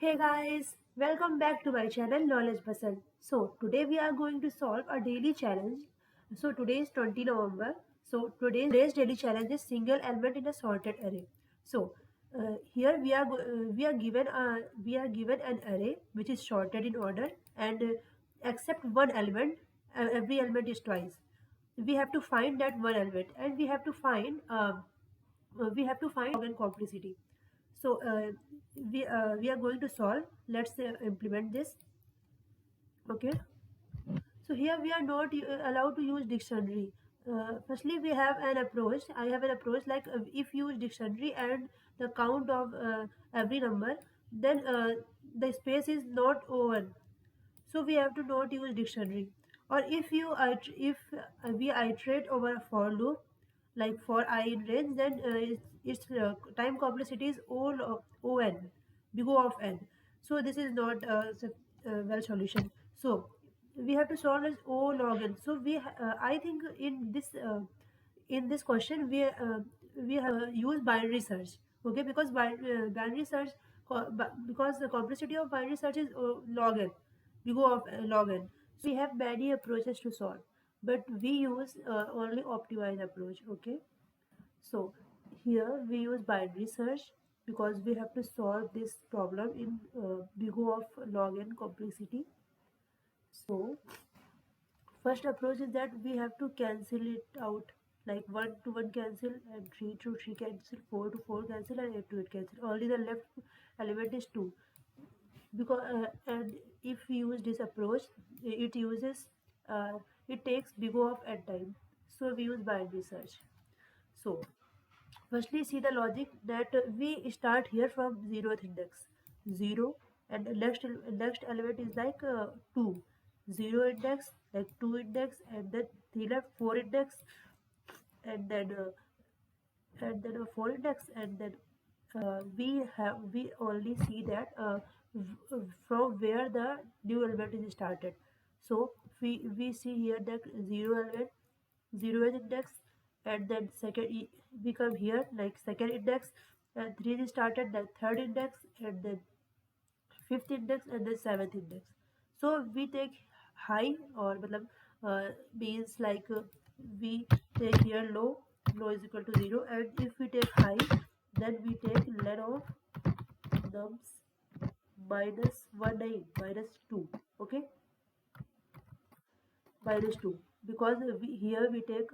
Hey guys, welcome back to my channel Knowledge Puzzle. So today we are going to solve a daily challenge. So today is 20 November. So today's daily challenge is single element in a sorted array. So here we are given an array which is sorted in order and except one element, every element is twice. We have to find that one element and we have to find log and complexity. So we are going to solve. Let's implement this. Okay. So here we are not allowed to use dictionary. Firstly, we have an approach. I have an approach like if you use dictionary and the count of every number, then the space is not over. So we have to not use dictionary. Or if we iterate over a for loop, like for I in range, then its time complexity is on big O of n. So this is not well solution. So we have to solve as O log n. So I think in this question we have used binary search. Okay, because binary search because the complexity of binary search is log n. We go of log n. So we have many approaches to solve, but we use only optimized approach. Okay, so here we use binary search because we have to solve this problem in big O of log n complexity. So first approach is that we have to cancel it out, like 1 to 1 cancel and 3 to 3 cancel, 4 to 4 cancel and 8 to 8 cancel. Only the left element is 2. Because and if we use this approach, it uses it takes big O of n time. So we use binary search. So firstly, see the logic that we start here from zeroth index, 0, and the next element is like 2, 0 index, like 2 index, and then 3 left, 4 index, and then a 4 index, and then we only see that from where the new element is started. So we see here that 0 element, 0 is index, and then we come here like second index, and 3 is started, then third index, and then fifth index, and then seventh index. So we take high, or matlab, means like we take here low is equal to 0, and if we take high, then we take len of nums minus 1 9 minus 2. Okay, minus 2, because here we take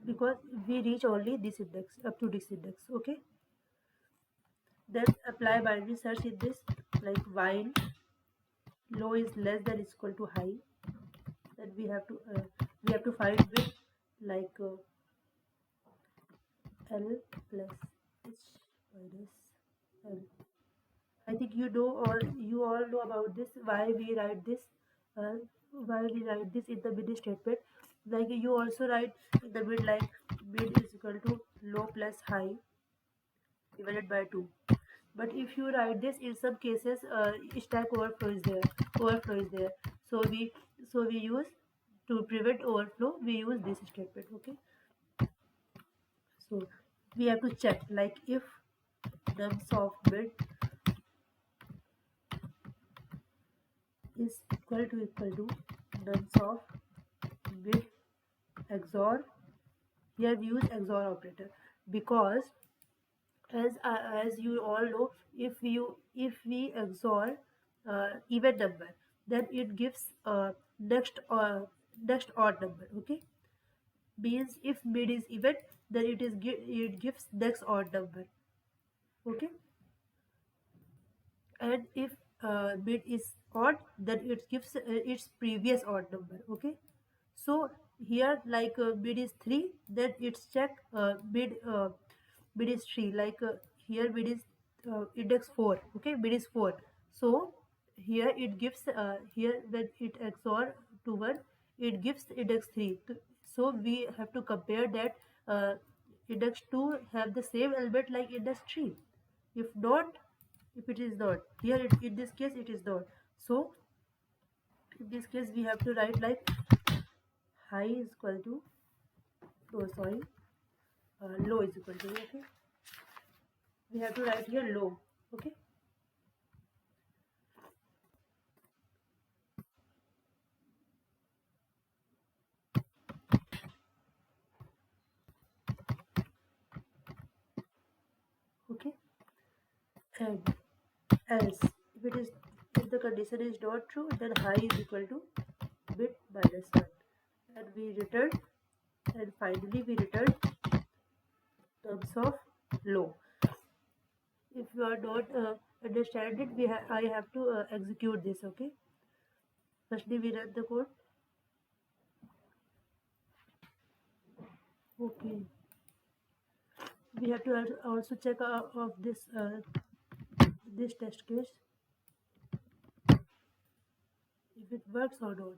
because we reach only this index, up to this index. Okay, then apply binary search in this, like while low is less than equal to high, then we have to find with like L plus H minus L. I think you all know about this. Uh, why we write this in the mid statement. Like you also write in the mid, like mid is equal to low plus high divided by 2. But if you write this, in some cases stack overflow is there. So we use, to prevent overflow, we use this statement. Okay, so we have to check, like if nums of mid is equal to nums of mid XOR. Here we use XOR operator because as you all know, if we XOR even number, then it gives next odd number. Okay, means if mid is even, then it gives next odd number. Okay, and if mid is odd, then it gives its previous odd number. Okay, so here like mid is 3, then it's check mid is 3, like here mid is index 4. Okay, mid is 4, so here it gives here when it XOR to 1, it gives index 3. So we have to compare that index 2 have the same element like index 3. If not, if it is not here, in this case it is not. So in this case we have to write like high is equal to, oh sorry, low is equal to. Okay, we have to write here low. Okay, and else if the condition is not true, then high is equal to bit minus 1, and we return, and finally we return terms of low. If you are not understand it, I have to execute this. Okay, firstly we run the code. Okay, we have to also check of this test case if it works or not.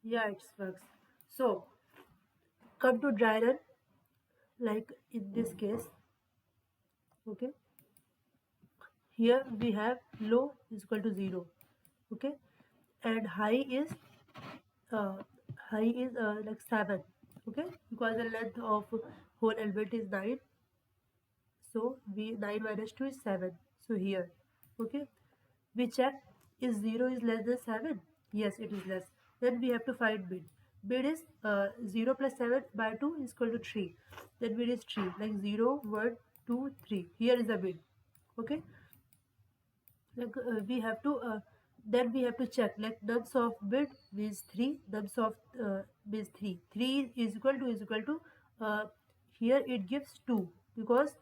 Yeah, it works. So come to dry run, like in this case. Okay, here we have low is equal to 0. Okay, and uh, high is like 7. Okay, because the length of whole element is 9, so we 9 minus 2 is 7. So here, okay, we check is 0 is less than 7. Yes, it is less. Then we have to find bid. Bid is 0 plus 7 by 2 is equal to 3. Then bid is 3, like 0 1 2 3. Here is the bid. Okay, like then we have to check, like nums of bid means 3, nums of means 3 is equal to uh, here it gives 2 because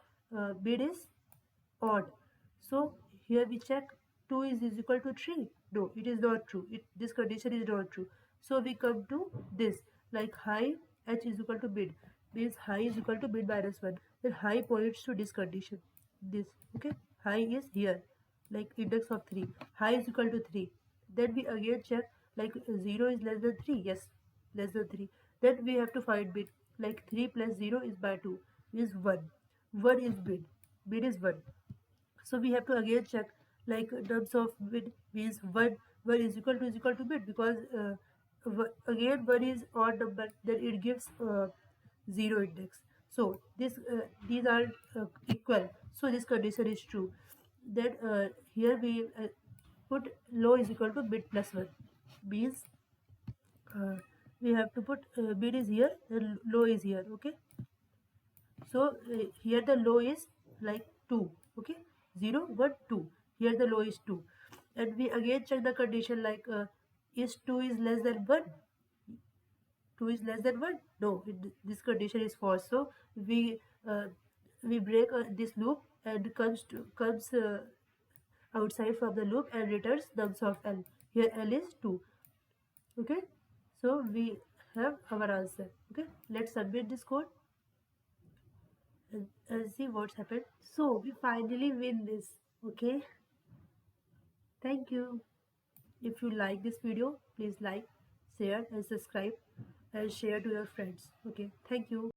bid is odd. So here we check 2 is equal to 3. No, it is not true. This condition is not true. So we come to this, like high h is equal to bid means high is equal to bid minus 1. Then high points to this condition. This, okay, high is here, like index of 3. High is equal to 3. Then we again check, like 0 is less than 3. Yes, less than 3. Then we have to find bid, like 3 plus 0 is by 2 is 1. 1 is bid. Bid is 1. So we have to again check, like terms of bid means 1 is equal to bid because again 1 is odd number, then it gives 0 index. So these are equal, so this condition is true. Then here we put low is equal to bid plus 1 means uh, we have to put bid is here and low is here. Okay, so here the low is like 2. Okay, 0 1 2. Here the low is 2, and we again check the condition, like is 2 is less than 1. 2 is less than 1. No, this condition is false. So uh, we break this loop and comes outside from the loop and returns nums of l. Here l is 2. Okay, so we have our answer. Okay, let's submit this code and see what's happened. So we finally win this. Okay, thank you. If you like this video, please like, share and subscribe and share to your friends. Okay, thank you.